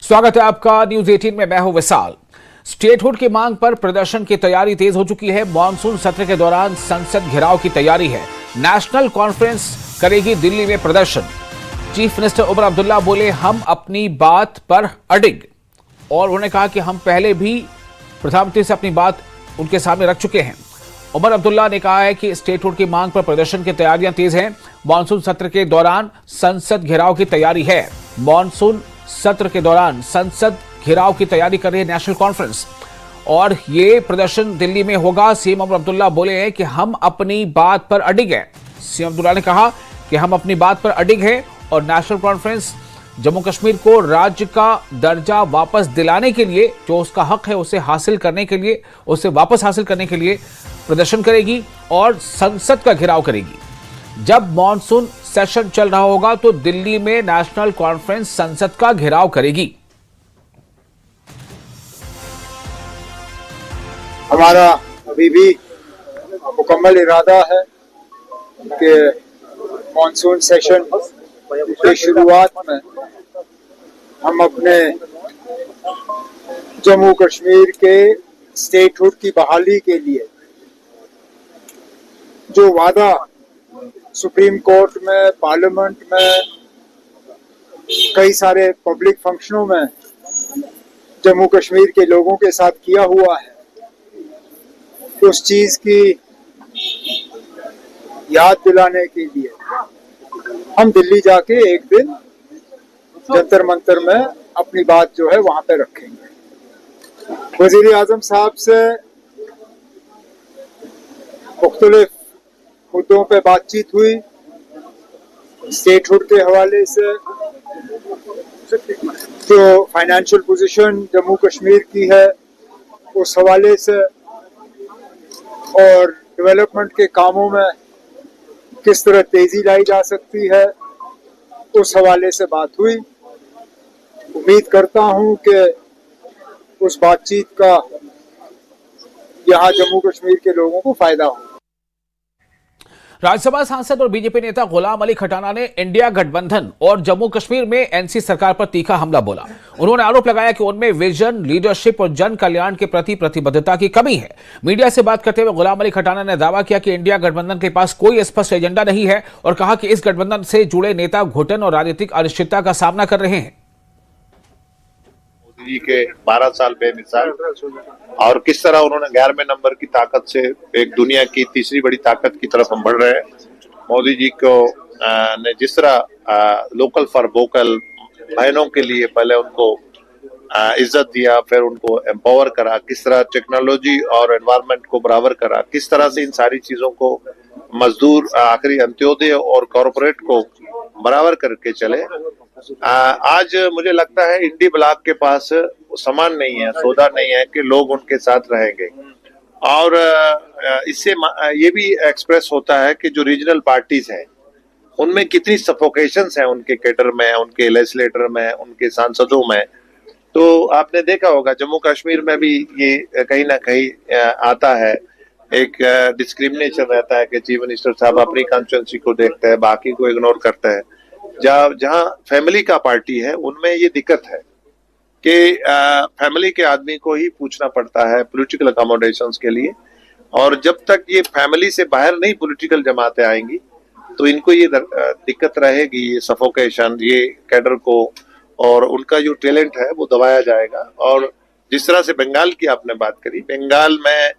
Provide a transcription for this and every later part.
स्वागत है आपका न्यूज 18 में। मैं हूं विशाल। स्टेटहुड की मांग पर प्रदर्शन की तैयारी तेज हो चुकी है। मॉनसून सत्र के दौरान संसद घेराव की तैयारी है। नेशनल कॉन्फ्रेंस करेगी दिल्ली में प्रदर्शन। चीफ मिनिस्टर उमर अब्दुल्ला बोले, हम अपनी बात पर अडिग। और उन्होंने कहा कि हम पहले भी प्रधानमंत्री से अपनी बात उनके सामने रख चुके हैं। उमर अब्दुल्ला ने कहा है कि स्टेटहुड की मांग पर प्रदर्शन की तैयारियां तेज हैं। मॉनसून सत्र के दौरान संसद घेराव की तैयारी है। मॉनसून सत्र के दौरान संसद घेराव की तैयारी कर रही है नेशनल कॉन्फ्रेंस और ये प्रदर्शन दिल्ली में होगा। सीएम उमर अब्दुल्ला बोले हैं कि हम अपनी बात पर अडिग हैं। सीएम अब्दुल्ला ने कहा कि हम अपनी बात पर अडिग हैं और नेशनल कॉन्फ्रेंस जम्मू कश्मीर को राज्य का दर्जा वापस दिलाने के लिए, जो उसका हक है उसे हासिल करने के लिए, उसे वापस हासिल करने के लिए प्रदर्शन करेगी और संसद का घेराव करेगी। जब मॉनसून सेशन चल रहा होगा तो दिल्ली में नेशनल कॉन्फ्रेंस संसद का घेराव करेगी। हमारा अभी भी मुकम्मल इरादा है कि मॉनसून सेशन की शुरुआत में हम अपने जम्मू कश्मीर के स्टेटहुड की बहाली के लिए जो वादा सुप्रीम कोर्ट में, पार्लियामेंट में, कई सारे पब्लिक फंक्शनों में जम्मू कश्मीर के लोगों के साथ किया हुआ है, उस चीज की याद दिलाने के लिए हम दिल्ली जाके एक दिन जंतर मंतर में अपनी बात जो है वहां पे रखेंगे। वजीर आजम साहब से मुख्तलिफ मुद्दों पे बातचीत हुई। स्टेटहुड के हवाले से जो फाइनेंशियल पोजीशन जम्मू कश्मीर की है उस हवाले से और डेवलपमेंट के कामों में किस तरह तेजी लाई जा सकती है उस हवाले से बात हुई। उम्मीद करता हूं कि उस बातचीत का यहाँ जम्मू कश्मीर के लोगों को फायदा हो। राज्यसभा सांसद और बीजेपी नेता गुलाम अली खटाना ने इंडिया गठबंधन और जम्मू कश्मीर में एनसी सरकार पर तीखा हमला बोला। उन्होंने आरोप लगाया कि उनमें विजन, लीडरशिप और जन कल्याण के प्रति प्रतिबद्धता की कमी है। मीडिया से बात करते हुए गुलाम अली खटाना ने दावा किया कि इंडिया गठबंधन के पास कोई स्पष्ट एजेंडा नहीं है और कहा कि इस गठबंधन से जुड़े नेता घुटन और राजनीतिक अनिश्चितता का सामना कर रहे हैं। जी के 12 साल बेमिसाल और किस तरह उन्होंने 11वें नंबर की ताकत से एक दुनिया की तीसरी बड़ी ताकत की तरफ हम बढ़ रहे हैं। मोदी जी को ने जिस तरह लोकल फॉर वोकल बहनों के लिए पहले उनको इज्जत दिया, फिर उनको एम्पावर करा, किस तरह टेक्नोलॉजी और एनवायरनमेंट को बराबर करा, किस तरह से इन सारी चीजों को मजदूर, आखिरी अंत्योदय और कॉरपोरेट को बराबर करके चले। आज मुझे लगता है इंडी ब्लॉक के पास सामान नहीं है, सौदा नहीं है कि लोग उनके साथ रहेंगे। और इससे ये भी एक्सप्रेस होता है कि जो रीजनल पार्टीज हैं उनमें कितनी सफोकेशंस हैं उनके कैडर में, उनके लेजिस्लेटर में, उनके सांसदों में। तो आपने देखा होगा जम्मू कश्मीर में भी ये कहीं ना कहीं आता है, एक डिस्क्रिमिनेशन रहता है कि चीफ मिनिस्टर साहब अपनी कॉन्स्टिट्यूएंसी को देखते हैं, बाकी को इग्नोर करते हैं। जहाँ फैमिली का पार्टी है उनमें ये दिक्कत है कि फैमिली के आदमी को ही पूछना पड़ता है पॉलिटिकल अकोमोडेशंस के लिए, और जब तक ये फैमिली से बाहर नहीं पॉलिटिकल जमातें आएंगी तो इनको ये दिक्कत रहेगी, ये सफोकेशन, ये कैडर को और उनका जो टैलेंट है वो दबाया जाएगा। और जिस तरह से बंगाल की आपने बात करी, बंगाल में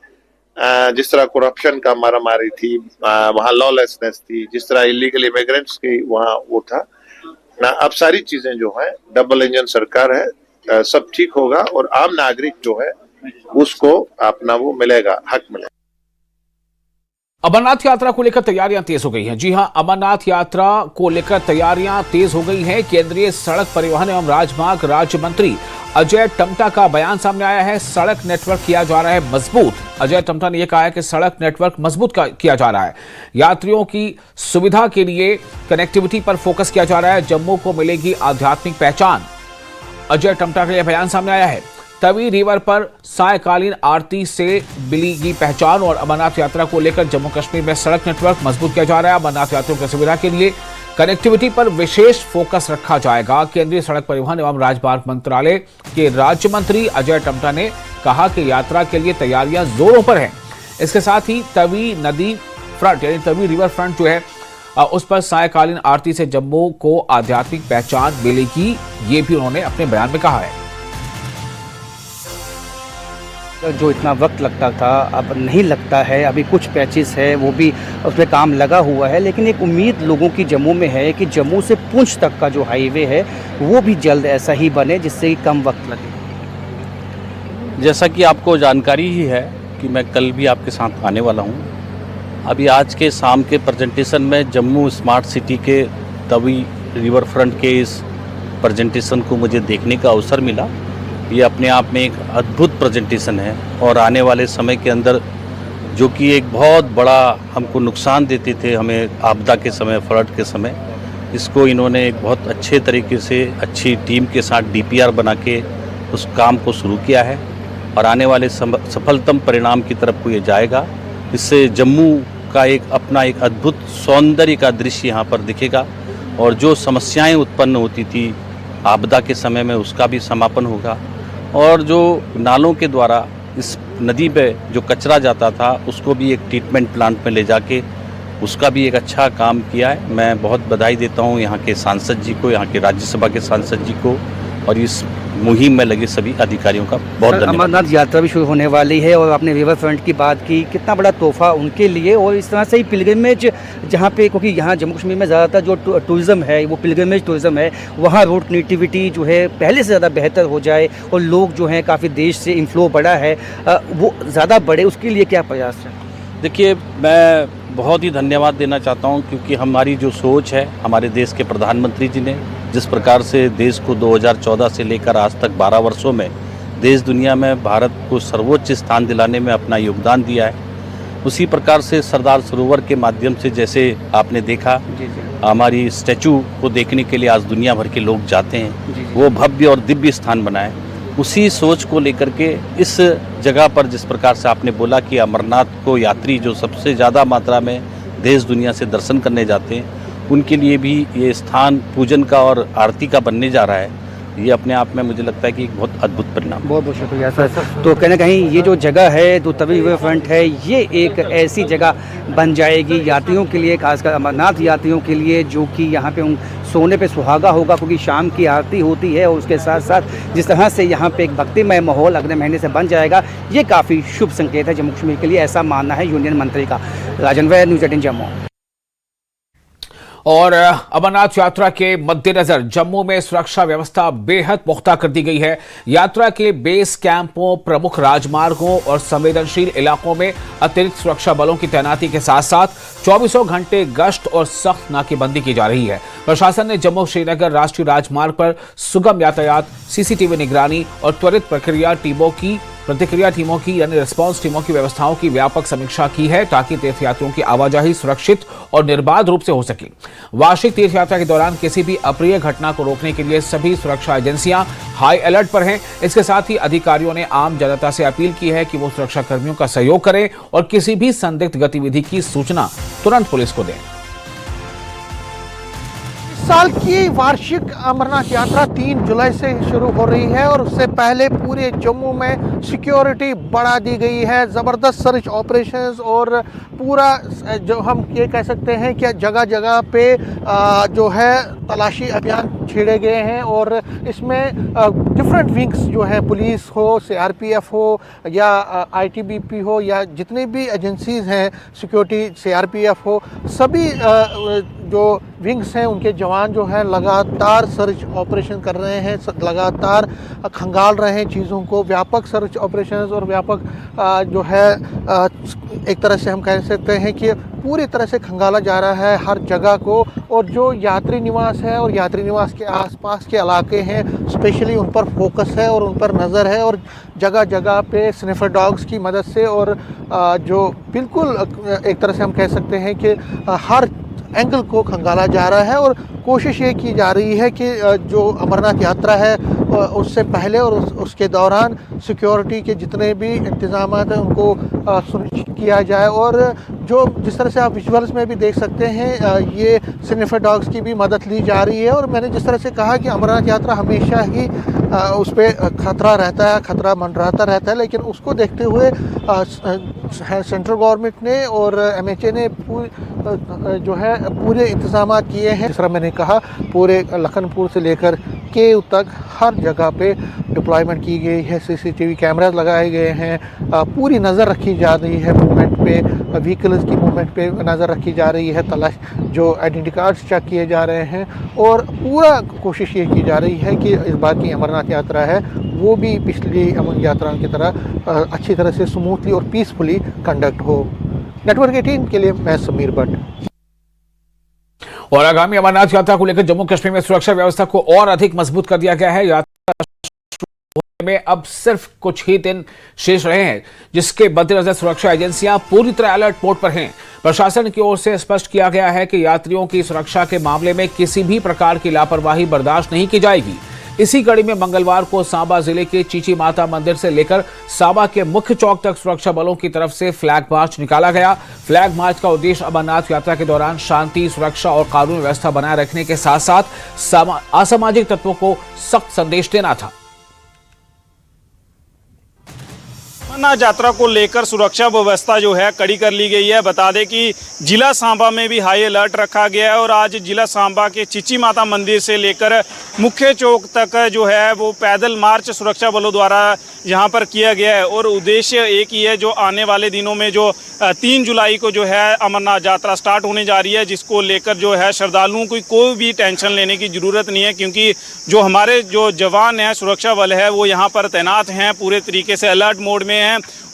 जिस तरह करप्शन का मारामारी थी, वहाँ लॉलेसनेस थी, जिस तरह इलीगल इमिग्रेंट्स की वहाँ वो था ना, अब सारी चीजें जो है, डबल इंजन सरकार है, सब ठीक होगा और आम नागरिक जो है उसको अपना वो मिलेगा, हक मिलेगा। अमरनाथ यात्रा को लेकर तैयारियां तेज हो गई हैं। जी हां, अमरनाथ यात्रा को लेकर तैयारियां तेज हो गई हैं। केंद्रीय सड़क परिवहन एवं राजमार्ग राज्य मंत्री अजय टम्टा का बयान सामने आया है। सड़क नेटवर्क किया जा रहा है मजबूत। अजय टम्टा ने यह कहा है कि सड़क नेटवर्क मजबूत किया जा रहा है। यात्रियों की सुविधा के लिए कनेक्टिविटी पर फोकस किया जा रहा है। जम्मू को मिलेगी आध्यात्मिक पहचान। अजय टम्टा का यह बयान सामने आया है। तवी रिवर पर सायकालीन आरती से मिलेगी पहचान और अमरनाथ यात्रा को लेकर जम्मू कश्मीर में सड़क नेटवर्क मजबूत किया जा रहा है। अमरनाथ यात्रियों की सुविधा के लिए कनेक्टिविटी पर विशेष फोकस रखा जाएगा। केंद्रीय सड़क परिवहन एवं राजमार्ग मंत्रालय के राज्य मंत्री अजय टम्टा ने कहा कि यात्रा के लिए तैयारियां जोरों पर हैं। इसके साथ ही तवी नदी फ्रंट यानी तवी रिवर फ्रंट जो है उस पर सायकालीन आरती से जम्मू को आध्यात्मिक पहचान मिलेगी, ये भी उन्होंने अपने बयान में कहा है। जो इतना वक्त लगता था अब नहीं लगता है। अभी कुछ पैचेस है वो भी उस पर काम लगा हुआ है, लेकिन एक उम्मीद लोगों की जम्मू में है कि जम्मू से पुंछ तक का जो हाईवे है वो भी जल्द ऐसा ही बने जिससे कम वक्त लगे। जैसा कि आपको जानकारी ही है कि मैं कल भी आपके साथ आने वाला हूं। अभी आज के शाम के प्रेजेंटेशन में जम्मू स्मार्ट सिटी के तवी रिवर फ्रंट के इस प्रेजेंटेशन को मुझे देखने का अवसर मिला। ये अपने आप में एक अद्भुत प्रेजेंटेशन है और आने वाले समय के अंदर जो कि एक बहुत बड़ा हमको नुकसान देते थे हमें आपदा के समय, फ्लड के समय, इसको इन्होंने एक बहुत अच्छे तरीके से अच्छी टीम के साथ DPR बना के उस काम को शुरू किया है और आने वाले सफलतम परिणाम की तरफ को ये जाएगा। इससे जम्मू का एक अपना एक अद्भुत सौंदर्य का दृश्य यहाँ पर दिखेगा और जो समस्याएं उत्पन्न होती थी आपदा के समय में उसका भी समापन होगा और जो नालों के द्वारा इस नदी पे जो कचरा जाता था उसको भी एक ट्रीटमेंट प्लांट में ले जाके उसका भी एक अच्छा काम किया है। मैं बहुत बधाई देता हूँ यहाँ के सांसद जी को, यहाँ के राज्यसभा के सांसद जी को और इस मुहिम में लगे सभी अधिकारियों का बहुत धन्यवाद। अमरनाथ यात्रा भी शुरू होने वाली है और आपने रिवर फ्रंट की बात की, कितना बड़ा तोहफा उनके लिए। और इस तरह से ही पिलग्रिमेज जहाँ पे, क्योंकि यहाँ जम्मू कश्मीर में ज़्यादातर जो टूरिज़्म है वो पिलग्रिमेज टूरिज़्म है, वहाँ रोड कनेक्टिविटी जो है पहले से ज़्यादा बेहतर हो जाए और लोग जो हैं काफ़ी देश से इनफ्लो बढ़ा है वो ज़्यादा बढ़े, उसके लिए क्या प्रयास है? देखिए, मैं बहुत ही धन्यवाद देना चाहता हूं क्योंकि हमारी जो सोच है हमारे देश के प्रधानमंत्री जी ने जिस प्रकार से देश को 2014 से लेकर आज तक 12 वर्षों में देश दुनिया में भारत को सर्वोच्च स्थान दिलाने में अपना योगदान दिया है, उसी प्रकार से सरदार सरोवर के माध्यम से जैसे आपने देखा हमारी स्टैचू को देखने के लिए आज दुनिया भर के लोग जाते हैं, वो भव्य और दिव्य स्थान बना है। उसी सोच को लेकर के इस जगह पर जिस प्रकार से आपने बोला कि अमरनाथ को यात्री जो सबसे ज़्यादा मात्रा में देश दुनिया से दर्शन करने जाते हैं उनके लिए भी ये स्थान पूजन का और आरती का बनने जा रहा है, ये अपने आप में मुझे लगता है कि एक बहुत अद्भुत परिणाम। बहुत बहुत शुक्रिया सर। तो कहीं ना कहीं ये जो जगह है जो तवी रिवर फ्रंट है ये एक ऐसी जगह बन जाएगी यात्रियों के लिए, खासकर अमरनाथ यात्रियों के लिए, जो कि यहाँ पे उन सोने पे सुहागा होगा क्योंकि शाम की आरती होती है और उसके साथ साथ जिस तरह से यहाँ पे एक भक्तिमय माहौल अगले महीने से बन जाएगा, ये काफ़ी शुभ संकेत है जम्मू कश्मीर के लिए, ऐसा मानना है यूनियन मंत्री का। राजन वैद, न्यूज़ 18 जम्मू। और अमरनाथ यात्रा के मद्देनजर जम्मू में सुरक्षा व्यवस्था बेहद पुख्ता कर दी गई है। यात्रा के बेस कैंपों, प्रमुख राजमार्गों और संवेदनशील इलाकों में अतिरिक्त सुरक्षा बलों की तैनाती के साथ साथ 24 घंटे गश्त और सख्त नाकेबंदी की जा रही है। प्रशासन ने जम्मू श्रीनगर राष्ट्रीय राजमार्ग पर सुगम यातायात, CCTV निगरानी और त्वरित प्रतिक्रिया टीमों की यानी रिस्पांस टीमों की व्यवस्थाओं की व्यापक समीक्षा की है ताकि तीर्थयात्रियों की आवाजाही सुरक्षित और निर्बाध रूप से हो सके। वार्षिक तीर्थयात्रा के दौरान किसी भी अप्रिय घटना को रोकने के लिए सभी सुरक्षा एजेंसियां हाई अलर्ट पर हैं। इसके साथ ही अधिकारियों ने आम जनता से अपील की है कि वो सुरक्षा कर्मियों का सहयोग करें और किसी भी संदिग्ध गतिविधि की सूचना तुरंत पुलिस को दें। साल की वार्षिक अमरनाथ यात्रा 3 जुलाई से शुरू हो रही है और उससे पहले पूरे जम्मू में सिक्योरिटी बढ़ा दी गई है। ज़बरदस्त सर्च ऑपरेशंस और पूरा जो हम ये कह सकते हैं कि जगह जगह पे जो है तलाशी अभियान छेड़े गए हैं और इसमें डिफरेंट विंग्स जो है, पुलिस हो, CRPF हो या ITBP हो या जितने भी एजेंसीज़ हैं सिक्योरिटी, CRPF हो, सभी जो विंग्स हैं उनके जवान जो है लगातार सर्च ऑपरेशन कर रहे हैं, लगातार खंगाल रहे हैं चीज़ों को। व्यापक सर्च ऑपरेशंस और व्यापक जो है एक तरह से हम कह सकते हैं कि पूरी तरह से खंगाला जा रहा है हर जगह को। और जो यात्री निवास है और यात्री निवास के आसपास के इलाके हैं स्पेशली उन पर फोकस है और उन पर नज़र है और जगह जगह पे स्निफर डॉग्स की मदद से और जो बिल्कुल एक तरह से हम कह सकते हैं कि हर एंगल को खंगाला जा रहा है और कोशिश ये की जा रही है कि जो अमरनाथ यात्रा है उससे पहले और उसके दौरान सिक्योरिटी के जितने भी इंतजाम हैं उनको सुनिश्चित किया जाए। और जो जिस तरह से आप विजुअल्स में भी देख सकते हैं ये स्निफर डॉग्स की भी मदद ली जा रही है। और मैंने जिस तरह से कहा कि अमरनाथ यात्रा हमेशा ही उस पर खतरा रहता है, खतरा मंडराता रहता है, लेकिन उसको देखते हुए सेंट्रल गवर्नमेंट ने और MHA ने पूरे इंतजाम किए हैं। जिस तरह मैंने कहा पूरे लखनपुर से लेकर केव तक हर जगह पे डिप्लॉयमेंट की गई है, CCTV कैमरास लगाए गए हैं, पूरी नज़र रखी जा रही है मूवमेंट पे, व्हीकल्स की मूवमेंट पे नज़र रखी जा रही है, तलाश जो आइडेंटिटी कार्ड्स चेक किए जा रहे हैं और पूरा कोशिश ये की जा रही है कि इस बार की अमरनाथ यात्रा है वो भी पिछली अमरनाथ यात्राओं की तरह अच्छी तरह से स्मूथली और पीसफुली कंडक्ट हो। नेटवर्क 18 के लिए मैं समीर भट्ट। और आगामी अमरनाथ यात्रा को लेकर जम्मू कश्मीर में सुरक्षा व्यवस्था को और अधिक मजबूत कर दिया गया है। यात्रा शुरू होने में अब सिर्फ कुछ ही दिन शेष रहे हैं, जिसके मद्देनजर सुरक्षा एजेंसियां पूरी तरह अलर्ट मोड पर हैं। प्रशासन की ओर से स्पष्ट किया गया है कि यात्रियों की सुरक्षा के मामले में किसी भी प्रकार की लापरवाही बर्दाश्त नहीं की जाएगी। इसी कड़ी में मंगलवार को सांबा जिले के चीची माता मंदिर से लेकर सांबा के मुख्य चौक तक सुरक्षा बलों की तरफ से फ्लैग मार्च निकाला गया। फ्लैग मार्च का उद्देश्य अमरनाथ यात्रा के दौरान शांति, सुरक्षा और कानून व्यवस्था बनाए रखने के साथ साथ असामाजिक तत्वों को सख्त संदेश देना था। अमरनाथ यात्रा को लेकर सुरक्षा व्यवस्था जो है कड़ी कर ली गई है। बता दें कि जिला सांबा में भी हाई अलर्ट रखा गया है और आज जिला सांबा के चीची माता मंदिर से लेकर मुख्य चौक तक जो है वो पैदल मार्च सुरक्षा बलों द्वारा यहाँ पर किया गया है। और उद्देश्य एक ही है, जो आने वाले दिनों में जो 3 जुलाई को जो है अमरनाथ यात्रा स्टार्ट होने जा रही है, जिसको लेकर जो है श्रद्धालुओं को कोई भी टेंशन लेने की ज़रूरत नहीं है, क्योंकि जो हमारे जो जवान हैं, सुरक्षा बल है, वो यहाँ पर तैनात हैं, पूरे तरीके से अलर्ट मोड में हैं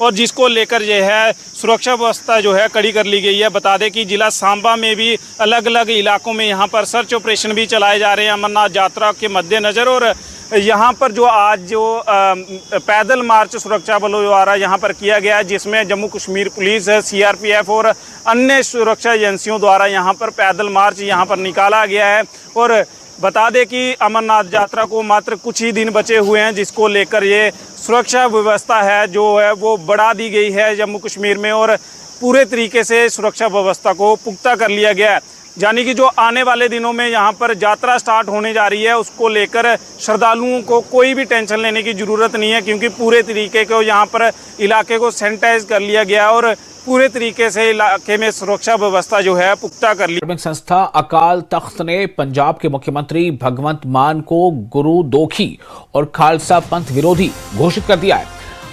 और जिसको लेकर जो है सुरक्षा व्यवस्था जो है कड़ी कर ली गई है। बता दें कि जिला सांबा में भी अलग अलग इलाकों में यहाँ पर सर्च ऑपरेशन भी चलाए जा रहे हैं अमरनाथ यात्रा के मद्देनज़र। और यहाँ पर जो आज जो पैदल मार्च सुरक्षा बलों द्वारा यहाँ पर किया गया है, जिसमें जम्मू कश्मीर पुलिस, CRPF और अन्य सुरक्षा एजेंसियों द्वारा यहाँ पर पैदल मार्च यहाँ पर निकाला गया है। और बता दें कि अमरनाथ यात्रा को मात्र कुछ ही दिन बचे हुए हैं, जिसको लेकर ये सुरक्षा व्यवस्था है जो है वो बढ़ा दी गई है जम्मू कश्मीर में और पूरे तरीके से सुरक्षा व्यवस्था को पुख्ता कर लिया गया है। यानी कि जो आने वाले दिनों में यहाँ पर यात्रा स्टार्ट होने जा रही है, उसको लेकर श्रद्धालुओं को कोई भी टेंशन लेने की ज़रूरत नहीं है, क्योंकि पूरे तरीके को यहाँ पर इलाके को सैनिटाइज कर लिया गया और पूरे तरीके से इलाके में सुरक्षा व्यवस्था जो है पुख्ता कर ली। धार्मिक संस्था अकाल तख्त ने पंजाब के मुख्यमंत्री भगवंत मान को गुरु दोखी और खालसा पंथ विरोधी घोषित कर दिया है।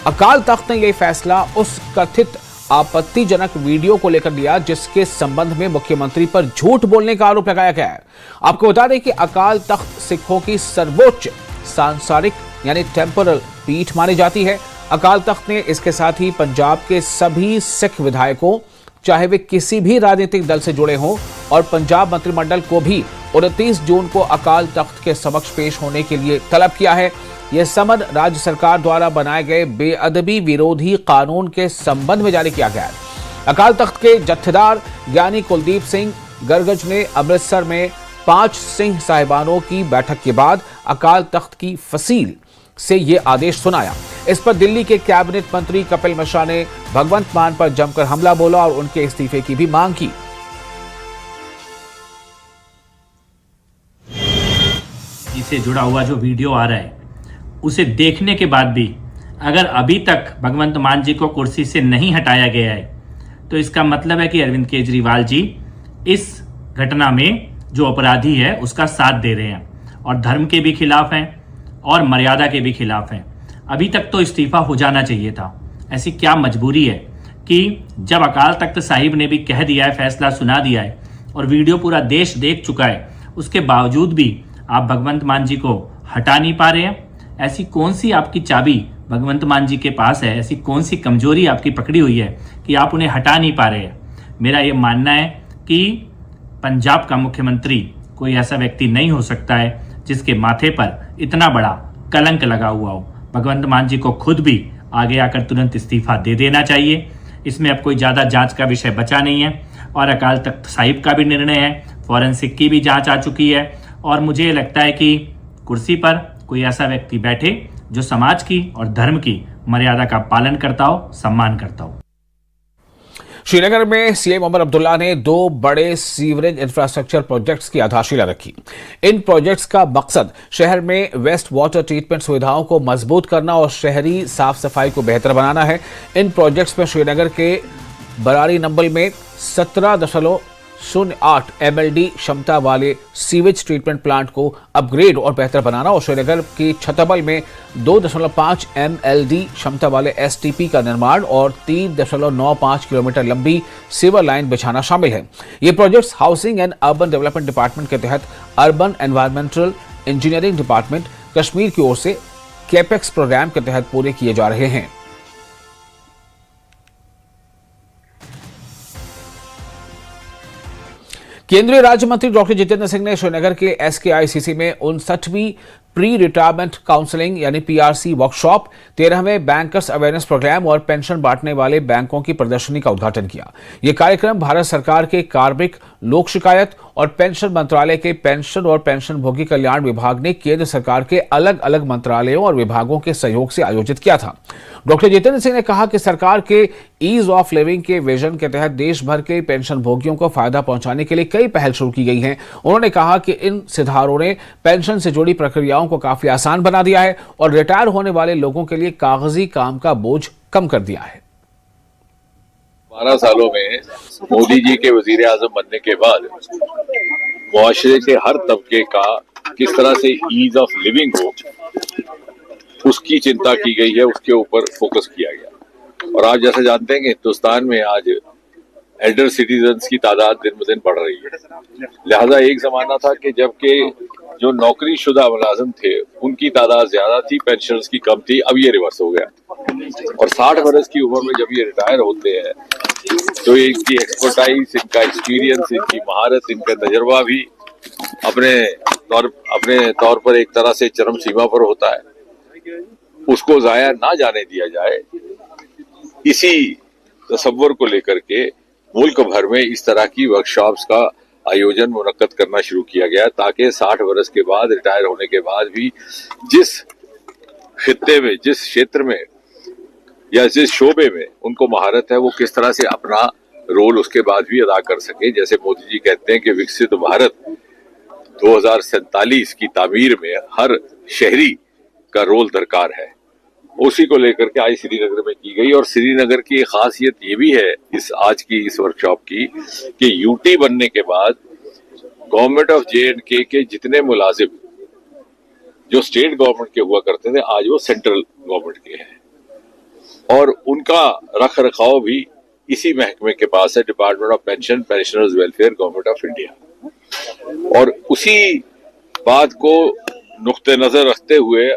अकाल तख्त ने यह फैसला उस कथित आपत्तिजनक वीडियो को लेकर लिया जिसके संबंध में मुख्यमंत्री पर झूठ बोलने का आरोप लगाया गया है। आपको बता दें कि अकाल तख्त सिखों की सर्वोच्च सांसारिक यानी टेम्पोरल पीठ मानी जाती है। अकाल तख्त ने इसके साथ ही पंजाब के सभी सिख विधायकों, चाहे वे किसी भी राजनीतिक दल से जुड़े हों, और पंजाब मंत्रिमंडल को भी 29 जून को अकाल तख्त के समक्ष पेश होने के लिए तलब किया है। यह समन राज्य सरकार द्वारा बनाए गए बेअदबी विरोधी कानून के संबंध में जारी किया गया है। अकाल तख्त के जत्थेदार ज्ञानी कुलदीप सिंह गरगज ने अमृतसर में 5 सिंह साहिबानों की बैठक के बाद अकाल तख्त की फसील से यह आदेश सुनाया। इस पर दिल्ली के कैबिनेट मंत्री कपिल मिश्रा ने भगवंत मान पर जमकर हमला बोला और उनके इस्तीफे की भी मांग की। इससे जुड़ा हुआ जो वीडियो आ रहा है उसे देखने के बाद भी अगर अभी तक भगवंत मान जी को कुर्सी से नहीं हटाया गया है, तो इसका मतलब है कि अरविंद केजरीवाल जी इस घटना में जो अपराधी है उसका साथ दे रहे हैं और धर्म के भी खिलाफ हैं और मर्यादा के भी खिलाफ हैं। अभी तक तो इस्तीफा हो जाना चाहिए था। ऐसी क्या मजबूरी है कि जब अकाल तख्त साहिब ने भी कह दिया है, फैसला सुना दिया है और वीडियो पूरा देश देख चुका है, उसके बावजूद भी आप भगवंत मान जी को हटा नहीं पा रहे हैं। ऐसी कौन सी आपकी चाबी भगवंत मान जी के पास है, ऐसी कौन सी कमजोरी आपकी पकड़ी हुई है कि आप उन्हें हटा नहीं पा रहे हैं। मेरा ये मानना है कि पंजाब का मुख्यमंत्री कोई ऐसा व्यक्ति नहीं हो सकता है जिसके माथे पर इतना बड़ा कलंक लगा हुआ हो। भगवंत मान जी को खुद भी आगे आकर तुरंत इस्तीफा दे देना चाहिए। इसमें अब कोई ज़्यादा जांच का विषय बचा नहीं है। और अकाल तख्त साहिब का भी निर्णय है, फॉरेंसिक की भी जांच आ चुकी है। और मुझे लगता है कि कुर्सी पर कोई ऐसा व्यक्ति बैठे जो समाज की और धर्म की मर्यादा का पालन करता हो, सम्मान करता हो। श्रीनगर में सीएम उमर अब्दुल्ला ने 2 बड़े सीवरेज इंफ्रास्ट्रक्चर प्रोजेक्ट्स की आधारशिला रखी। इन प्रोजेक्ट्स का मकसद शहर में वेस्ट वाटर ट्रीटमेंट सुविधाओं को मजबूत करना और शहरी साफ सफाई को बेहतर बनाना है। इन प्रोजेक्ट्स में श्रीनगर के बरारी नंबल में 17.08 MLD क्षमता वाले सीवेज ट्रीटमेंट प्लांट को अपग्रेड और बेहतर बनाना और श्रीनगर की छतबल में 2.5 MLD क्षमता वाले STP का निर्माण और 3.95 किलोमीटर लंबी सीवर लाइन बिछाना शामिल है। ये projects housing and urban development department के तहत urban environmental engineering department Kashmir की ओर से कैपेक्स प्रोग्राम के तहत पूरे किए जा रहे हैं। केंद्रीय राज्य मंत्री डॉक्टर जितेंद्र सिंह ने श्रीनगर के SKICC में 59वीं प्री रिटायरमेंट काउंसलिंग यानी PRC वर्कशॉप, 13वें बैंकर्स अवेयरनेस प्रोग्राम और पेंशन बांटने वाले बैंकों की प्रदर्शनी का उद्घाटन किया। यह कार्यक्रम भारत सरकार के कार्मिक, लोक शिकायत और पेंशन मंत्रालय के पेंशन और पेंशनभोगी कल्याण विभाग ने केंद्र सरकार के अलग अलग मंत्रालयों और विभागों के सहयोग से आयोजित किया था। डॉक्टर जितेंद्र सिंह ने कहा कि सरकार के ईज ऑफ लिविंग के विजन के तहत देश भर के पेंशन भोगियों को फायदा पहुंचाने के लिए कई पहल शुरू की गई हैं। उन्होंने कहा कि इन सुधारों ने पेंशन से जुड़ी प्रक्रियाओं को काफी आसान बना दिया है और रिटायर होने वाले लोगों के लिए कागजी काम का बोझ कम कर दिया है। 12 सालों में मोदी जी के वजीर आजम बनने के बाद मुआशरे के हर तबके का किस तरह से ईज ऑफ लिविंग हो, उसकी चिंता की गई है, उसके ऊपर फोकस किया गया। और आप जैसे जानते हैं कि हिंदुस्तान में आज एल्डर सिटीजन्स की तादाद दिन ब दिन बढ़ रही है। लिहाजा एक जमाना था कि जबकि जो नौकरीशुदा मुलाजिम थे उनकी तादाद ज्यादा थी, पेंशनर्स की कम थी। अब ये रिवर्स हो गया और 60 वर्ष की उम्र में जब ये रिटायर होते हैं तो इनकी एक्सपर्टाइज, इनका एक्सपीरियंस, इनकी महारत, इनका तजर्बा भी अपने तौर पर एक तरह से चरम सीमा पर होता है। उसको जाया ना जाने दिया जाए, इसी तसव्वुर को लेकर के मुल्क भर में इस तरह की वर्कशॉप्स का आयोजन मुनक्कद करना शुरू किया गया ताकि 60 वर्ष के बाद, रिटायर होने के बाद भी जिस खित्ते में, जिस क्षेत्र में या जिस शोबे में उनको महारत है, वो किस तरह से अपना रोल उसके बाद भी अदा कर सके। जैसे मोदी जी कहते हैं कि विकसित भारत 2047 की तामीर में हर शहरी का रोल दरकार है, उसी को लेकर के आज श्रीनगर में की गई। और श्रीनगर की खासियत ये भी है आज की इस वर्कशॉप की कि यूटी बनने के बाद गवर्नमेंट ऑफ J&K के जितने मुलाजिम जो स्टेट गवर्नमेंट के हुआ करते थे, आज वो सेंट्रल गवर्नमेंट के हैं और उनका रख रखाव भी इसी महकमे के पास है, department of pension, pensioners welfare, government of India. और उसी बात को नुक्ते नजर रखते हुए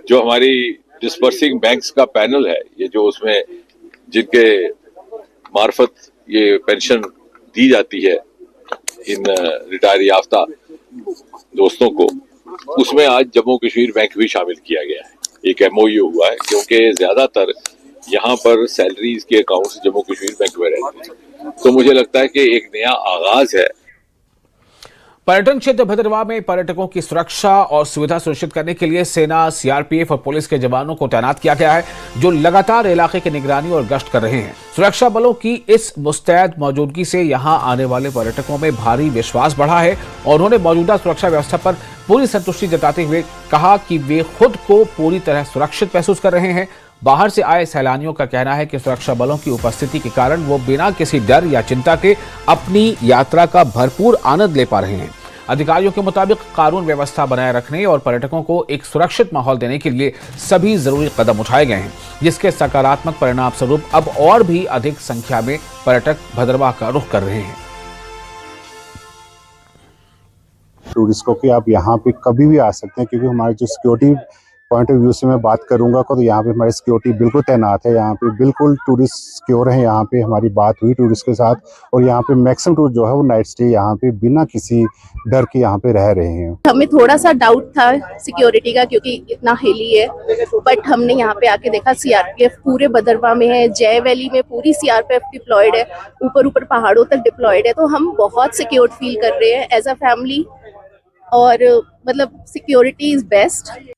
जो हमारी डिस्पर्सिंग बैंक्स का पैनल है, ये जो उसमें जिनके मार्फत ये पेंशन दी जाती है इन रिटायर याफ्ता दोस्तों को, उसमें आज जम्मू कश्मीर बैंक भी शामिल किया गया है। एक MOU हुआ है क्योंकि ज्यादातर यहाँ पर सैलरीज के अकाउंट्स जम्मू कश्मीर बैंक में रहते हैं। तो मुझे लगता है कि एक नया आगाज है। पर्यटन क्षेत्र भद्रवाह में पर्यटकों की सुरक्षा और सुविधा सुनिश्चित करने के लिए सेना, CRPF और पुलिस के जवानों को तैनात किया गया है, जो लगातार इलाके की निगरानी और गश्त कर रहे हैं। सुरक्षा बलों की इस मुस्तैद मौजूदगी से यहां आने वाले पर्यटकों में भारी विश्वास बढ़ा है और उन्होंने मौजूदा सुरक्षा व्यवस्था पर पूरी संतुष्टि जताते हुए कहा कि वे खुद को पूरी तरह सुरक्षित महसूस कर रहे हैं। बाहर से आए सैलानियों का कहना है कि सुरक्षा बलों की उपस्थिति के कारण वो बिना किसी डर या चिंता के अपनी यात्रा का भरपूर आनंद ले पा रहे हैं। अधिकारियों के मुताबिक कानून व्यवस्था बनाए रखने और पर्यटकों को एक सुरक्षित माहौल देने के लिए सभी जरूरी कदम उठाए गए हैं, जिसके सकारात्मक परिणाम स्वरूप अब और भी अधिक संख्या में पर्यटक भद्रवाह का रुख कर रहे हैं। टूरिस्ट को कि आप यहाँ पे कभी भी आ सकते हैं, क्योंकि हमारे जो सिक्योरिटी पॉइंट ऑफ व्यू से मैं बात करूंगा तो यहाँ पे हमारी सिक्योरिटी बिल्कुल तैनात है। यहाँ पे बिल्कुल टूरिस्ट सिक्योर है। यहाँ पे हमारी बात हुई टूरिस्ट के साथ और यहाँ पे मैक्सिमम टूरिस्ट जो है वो नाइट स्टे यहाँ पे बिना किसी डर के यहाँ पे रह रहे हैं। हमें थोड़ा सा डाउट था सिक्योरिटी का क्योंकि इतना हिली है, बट हमने यहाँ पे आके देखा सीआरपीएफ पूरे भदरवा में है, जय वैली में पूरी सीआरपीएफ डिप्लॉयड है, ऊपर पहाड़ों तक डिप्लॉयड है। तो हम बहुत सिक्योर फील कर रहे हैं एज अ फैमिली और मतलब सिक्योरिटी इज बेस्ट।